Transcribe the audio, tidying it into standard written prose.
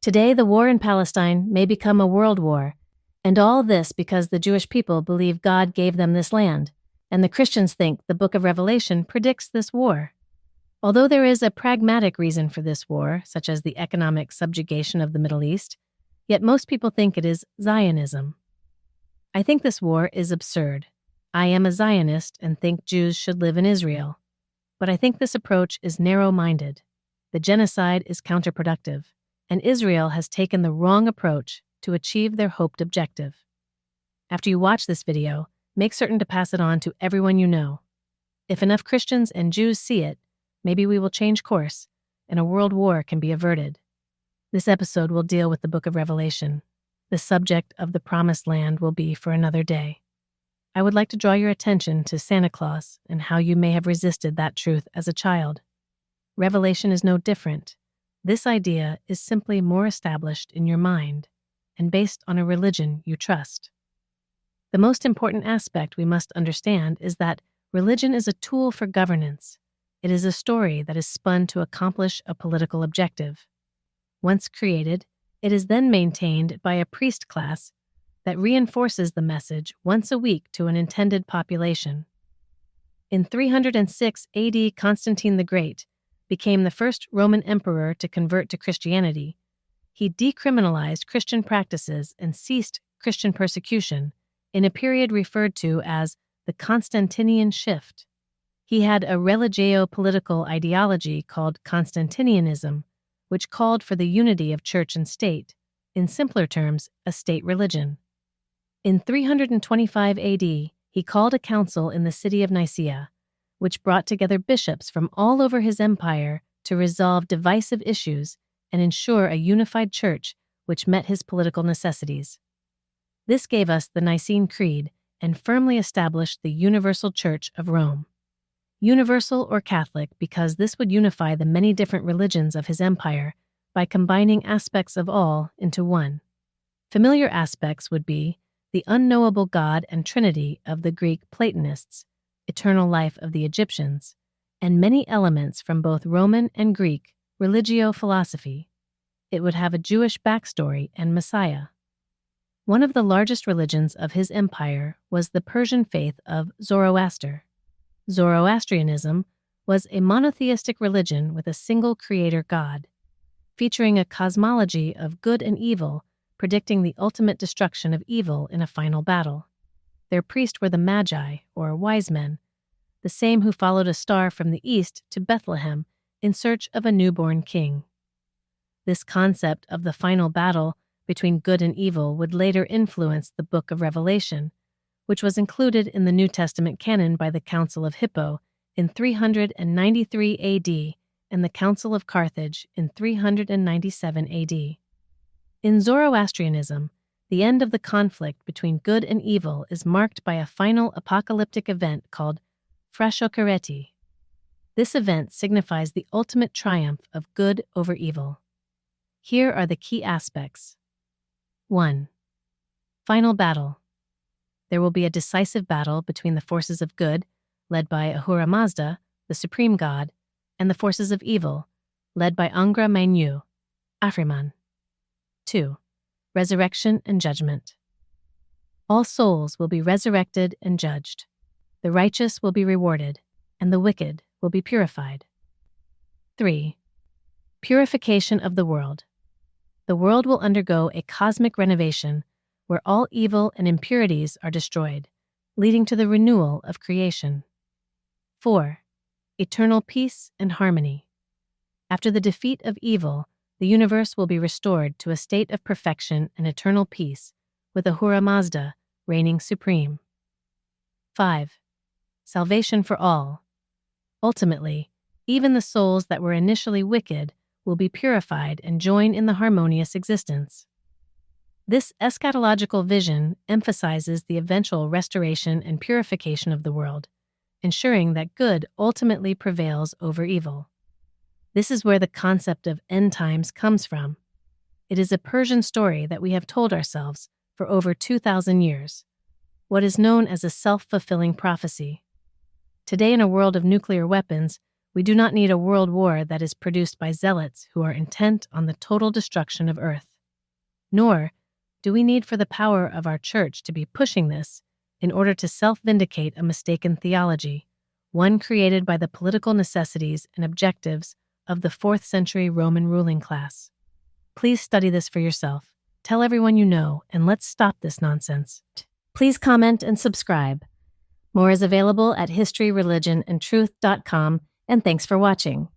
Today, the war in Palestine may become a world war, and all this because the Jewish people believe God gave them this land, and the Christians think the book of Revelation predicts this war. Although there is a pragmatic reason for this war, such as the economic subjugation of the Middle East, yet most people think it is Zionism. I think this war is absurd. I am a Zionist and think Jews should live in Israel. But I think this approach is narrow-minded. The genocide is counterproductive, and Israel has taken the wrong approach to achieve their hoped objective. After you watch this video, make certain to pass it on to everyone you know. If enough Christians and Jews see it, maybe we will change course, and a world war can be averted. This episode will deal with the book of Revelation. The subject of the Promised Land will be for another day. I would like to draw your attention to Santa Claus and how you may have resisted that truth as a child. Revelation is no different. This idea is simply more established in your mind and based on a religion you trust. The most important aspect we must understand is that religion is a tool for governance. It is a story that is spun to accomplish a political objective. Once created, it is then maintained by a priest class that reinforces the message once a week to an intended population. In 306 AD, Constantine the Great became the first Roman emperor to convert to Christianity. He decriminalized Christian practices and ceased Christian persecution in a period referred to as the Constantinian Shift. He had a religio-political ideology called Constantinianism, which called for the unity of church and state, in simpler terms, a state religion. In 325 AD, he called a council in the city of Nicaea, which brought together bishops from all over his empire to resolve divisive issues and ensure a unified church which met his political necessities. This gave us the Nicene Creed and firmly established the universal Church of Rome. Universal or Catholic because this would unify the many different religions of his empire by combining aspects of all into one. Familiar aspects would be the unknowable God and Trinity of the Greek Platonists, eternal life of the Egyptians, and many elements from both Roman and Greek religio-philosophy. It would have a Jewish backstory and Messiah. One of the largest religions of his empire was the Persian faith of Zoroaster. Zoroastrianism was a monotheistic religion with a single creator God, featuring a cosmology of good and evil, predicting the ultimate destruction of evil in a final battle. Their priests were the Magi, or wise men, the same who followed a star from the east to Bethlehem in search of a newborn king. This concept of the final battle between good and evil would later influence the book of Revelation, which was included in the New Testament canon by the Council of Hippo in 393 AD and the Council of Carthage in 397 AD. In Zoroastrianism, the end of the conflict between good and evil is marked by a final apocalyptic event called Frashokereti. This event signifies the ultimate triumph of good over evil. Here are the key aspects. 1. Final battle. There will be a decisive battle between the forces of good, led by Ahura Mazda, the supreme god, and the forces of evil, led by Angra Mainyu, Ahriman. 2. Resurrection and judgment. All souls will be resurrected and judged. The righteous will be rewarded, and the wicked will be purified. 3. Purification of the world. The world will undergo a cosmic renovation where all evil and impurities are destroyed, leading to the renewal of creation. 4. Eternal peace and harmony. After the defeat of evil, the universe will be restored to a state of perfection and eternal peace, with Ahura Mazda reigning supreme. 5. Salvation for all. Ultimately, even the souls that were initially wicked will be purified and join in the harmonious existence. This eschatological vision emphasizes the eventual restoration and purification of the world, ensuring that good ultimately prevails over evil. This is where the concept of end times comes from. It is a Persian story that we have told ourselves for over 2,000 years, what is known as a self-fulfilling prophecy. Today, in a world of nuclear weapons, We do not need a world war that is produced by zealots who are intent on the total destruction of Earth. Nor do we need for the power of our church to be pushing this in order to self-vindicate a mistaken theology, one created by the political necessities and objectives of the 4th century Roman ruling class. Please study this for yourself. Tell everyone you know, and let's stop this nonsense. Please comment and subscribe. More is available at historyreligionandtruth.com, and thanks for watching.